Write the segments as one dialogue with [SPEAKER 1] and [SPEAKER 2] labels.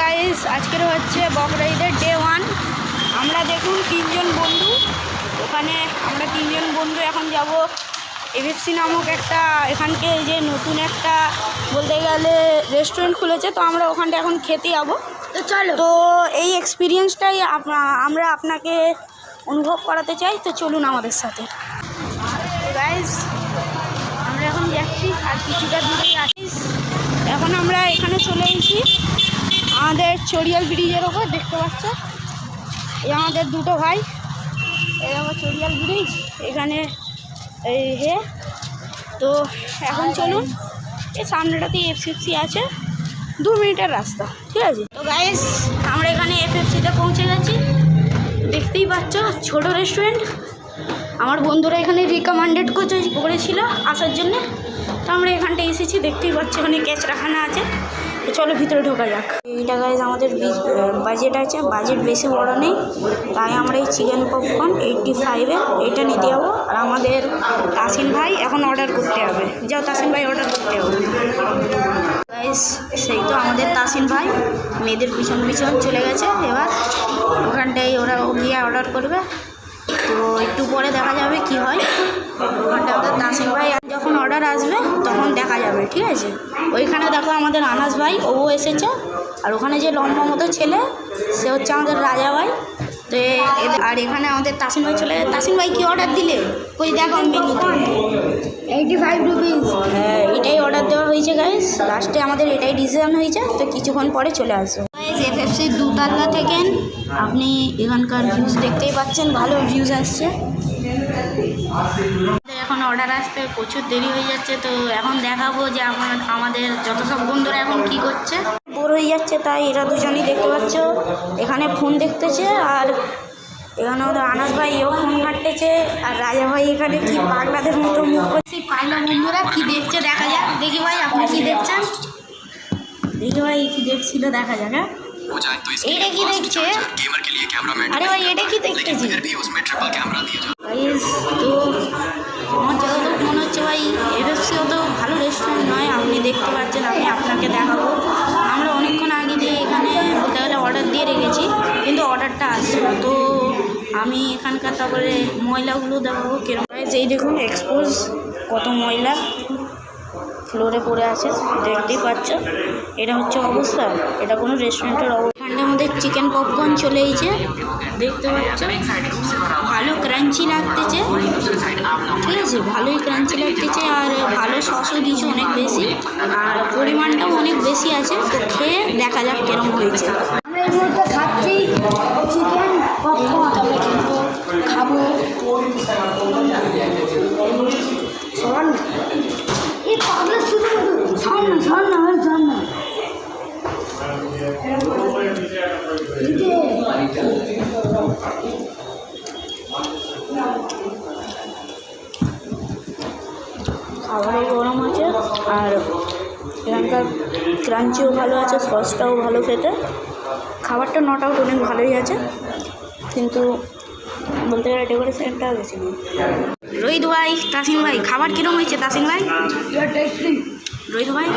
[SPEAKER 1] Guys, আজকের হচ্ছে বকরা ঈদের ডে 1। আমরা দেখুন তিনজন বন্ধু, ওখানে আমরা তিনজন বন্ধু এখন যাব এফএফসি নামক একটা, এখানকে যে নতুন একটা বলতে গেলে রেস্টুরেন্ট খুলেছে, তো আমরা ওখানটা এখন খেতে যাবো। তো চলো, তো এই এক্সপিরিয়েন্সটাই আমরা আপনাকে অনুভব করাতে চাই। তো চলুন আমাদের সাথে। গাইস, আমরা এখন যাচ্ছি আর কিছুটা দূরেই আছি। এখন আমরা এখানে চলে এসেছি আমাদের চড়িয়াল ব্রিজের ওপর, দেখতে পাচ্ছ এই আমাদের দুটো ভাই, এই আমার চড়িয়াল ব্রিজ এখানে এই হে। তো এখন চলুন, এই সামনেটাতেই এফএফসি আছে, 2 মিনিটের রাস্তা, ঠিক আছে। তো গাইস, আমরা এখানে এফএফসিতে পৌঁছে গেছি, দেখতেই পাচ্ছ ছোট রেস্টুরেন্ট। আমার বন্ধুরা এখানে রিকমেন্ডেড করেছিল আসার জন্য, তো আমরা এখানটা এসেছি, দেখতেই পাচ্ছি এখানে ক্যাচরাখানা আছে। তো চলো ভিতরে ঢোকা যাক। এইটা গাইস আমাদের বাজেট আছে, বাজেট বেশি বড় নেই, তাই আমরা এই চিকেন পপকর্ন 85-এর এটা নিতে যাবো। আর আমাদের তাসিন ভাই এখন অর্ডার করতে হবে, যাও তাসিন ভাই অর্ডার করতে হবে। গাইস, সেই তো আমাদের তাসিন ভাই মেয়েদের পিছন পিছন চলে গেছে, এবার ওখানটায় ওরা গিয়ে অর্ডার করবে। তো একটু পরে দেখা যাবে কি হয়। ওখানটা আমাদের তাসিন ভাই যখন অর্ডার আসবে তখন দেখা যাবে, ঠিক আছে। ওইখানে দেখো আমাদের আনাস ভাই, ও এসেছে। আর ওখানে যে লম্বা মতো ছেলে, সে হচ্ছে আমাদের রাজা ভাই। তো আর এখানে আমাদের তাসিন ভাই চলে গেছে। তাসিন ভাই কী অর্ডার দিলে? ওই দেখো মেনুতে
[SPEAKER 2] 85 রুপিস।
[SPEAKER 1] হ্যাঁ, এটাই অর্ডার দেওয়া হয়েছে গাইস, লাস্টে আমাদের এটাই ডিসিশন হয়েছে। তো কিছুক্ষণ পরে চলে আসবে গাইস। এফএফসি 2 তলা থেকে আপনি এখানকার ভিউজ দেখতেই পাচ্ছেন, ভালো ভিউজ আসছে। এখন অর্ডার আসতে প্রচুর দেরি হয়ে যাচ্ছে, তো এখন দেখাবো যে আমাদের যত সব বন্ধুরা এখন কি করছে। বোর হয়ে যাচ্ছে, তাই এরা দুজনেই দেখতে পাচ্ছ এখানে ফোন দেখতেছে। আর এখানে ওদের আনাস ভাই এও ফোন ঘাটতেছে, আর রাজা ভাই এখানে কি পাগলাদের মতো মুখ করছে। পাগলা বন্ধুরা কি দেখছে দেখা যাক। দেখি ভাই আপনি কি দেখছেন, দেখি ভাই কি দেখছিল, দেখা যাক। হ্যাঁ, এটা কি দেখছে? আরে ভাই এটা কি দেখতেছি? তো আমার যতটুকু মনে হচ্ছে ভাই এফএফসি অত ভালো রেস্টুরেন্ট নয়। আপনি দেখতে পাচ্ছেন, আমি আপনাকে দেখাবো। আমরা অনেকক্ষণ আগে দিয়ে এখানে বলতে গেলে অর্ডার দিয়ে রেখেছি, কিন্তু অর্ডারটা আসছে না। তো আমি এখানকার তারপরে ময়লাগুলো দেখাবো কিরকম। যেই দেখুন এক্সপোজ কত ময়লা ফ্লোরে পড়ে আছে, দেখতেই পাচ্ছ। এটা হচ্ছে অবস্থা, এটা কোনো রেস্টুরেন্টের অবস্থা। এখানটার মধ্যে চিকেন পপকর্ন চলে এসেছে, দেখতে পাচ্ছ। ভালো ক্রাঞ্চি লাগতেছে, ঠিক আছে, ভালোই ক্রাঞ্চি লাগতেছে। আর ভালো সসও দিয়েছে অনেক বেশি, আর পরিমাণটাও অনেক বেশি আছে। তো খেয়ে দেখা যাক কেরম হয়েছে।
[SPEAKER 2] আমরা এই মুহূর্তে খাচ্ছি চিকেন পপকর্ন, খাবো। শোন এই পাগলা শুধু শোন না শোন না ভাই, শোন না।
[SPEAKER 1] খাবারও গরম আছে, আর এখানকার ক্রাঞ্চিও ভালো আছে, সসটাও ভালো খেতে। খাবারটা নট আউট অনেক ভালোই আছে, কিন্তু বলতে গেলে ডেকোরেশনটা বেশি নেই। রোহিত ভাই, তাসিন ভাই, খাবার কীরকম হয়েছে তাসিন ভাই? রোহিত ভাই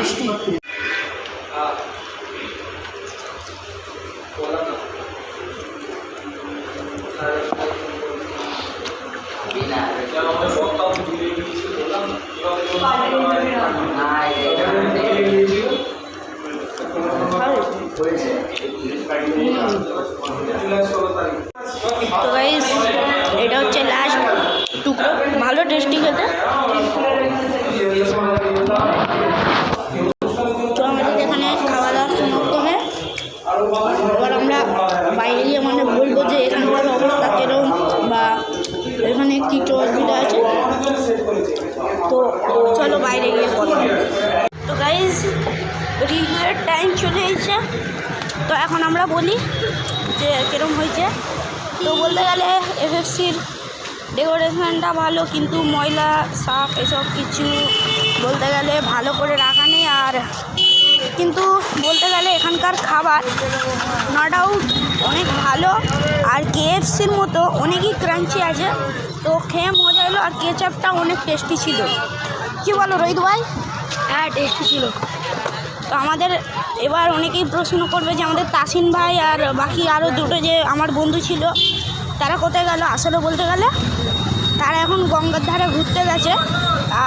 [SPEAKER 1] তো গাইস, এটা হচ্ছে লাস্ট টুকরো, ভালো টেস্টি খেতে। তো আমাদের এখানে খাওয়া দাওয়া সমাপ্ত হয়। এবার আমরা বাইরে গিয়ে মানে বলবো যে এখানকার অবস্থা কীরকম, বা এখানে কী কী অসুবিধা আছে। তো চলো বাইরে গিয়ে কথা। তো গাইস, রিভিউয়ের টাইম চলে এসেছে। তো এখন আমরা বলি যে কীরকম হয়েছে। তো বলতে গেলে এফএফসির ডেকোরেশনটা ভালো, কিন্তু ময়লা সাফ এসব কিছু বলতে গেলে ভালো করে রাখা নেই। আর কিন্তু বলতে গেলে এখানকার খাবার নট আউট অনেক ভালো, আর কেএফসির মতো অনেকই ক্রাঞ্চি আছে। তো খেয়ে মজা এলো, আর কেচাপটা অনেক টেস্টি ছিল। কি বলো রোহিত ভাই?
[SPEAKER 2] হ্যাঁ, টেস্টি ছিল।
[SPEAKER 1] তো আমাদের এবার অনেকেই প্রশ্ন করবে যে আমাদের তাসিন ভাই আর বাকি আরও দুটো যে আমার বন্ধু ছিল তারা কোথায় গেল। আসলে বলতে গেলে তারা এখন গঙ্গার ধারে ঘুরতে গেছে।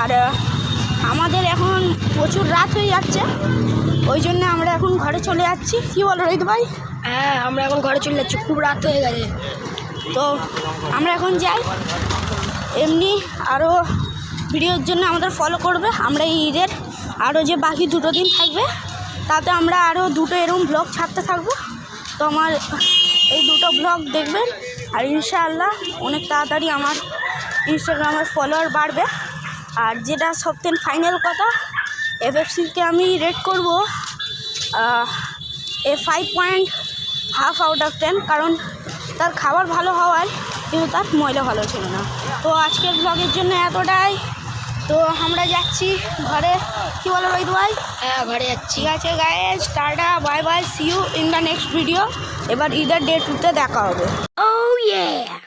[SPEAKER 1] আর আমাদের এখন প্রচুর রাত হয়ে যাচ্ছে, ওই জন্য আমরা এখন ঘরে চলে যাচ্ছি। কী বলো রোহিত ভাই?
[SPEAKER 2] হ্যাঁ, আমরা এখন ঘরে চলে যাচ্ছি, খুব রাত হয়ে গেছে।
[SPEAKER 1] তো আমরা এখন যাই। এমনি আরও ভিডিওর জন্য আমাদের ফলো করবে। আমরা এই ঈদের আরও যে বাকি দুটো দিন থাকবে তাতে আমরা আরও দুটো এরকম ব্লগ ছাড়তে থাকবো। তো আমার এই দুটো ব্লগ দেখবেন, আর ইনশাআল্লাহ অনেক তাড়াতাড়ি আমার ইনস্টাগ্রামের ফলোয়ার বাড়বে। আর যেটা সবথেকে ফাইনাল কথা, এফএফসিকে আমি রেট করবো 5.5 আউট অফ 10, কারণ তার খাবার ভালো হওয়ায় কিন্তু তার ময়লা ভালো ছিল না। তো আজকের ব্লগের জন্য এতটাই। তো আমরা যাচ্ছি ঘরে। কী বলো রোহিত ভাই?
[SPEAKER 2] হ্যাঁ, ঘরে যাচ্ছি।
[SPEAKER 1] ঠিক আছে guys, tata, bye bye, see you in the next video. এবার ঈদের ডে 2-তে দেখা হবে।
[SPEAKER 2] Oh yeah!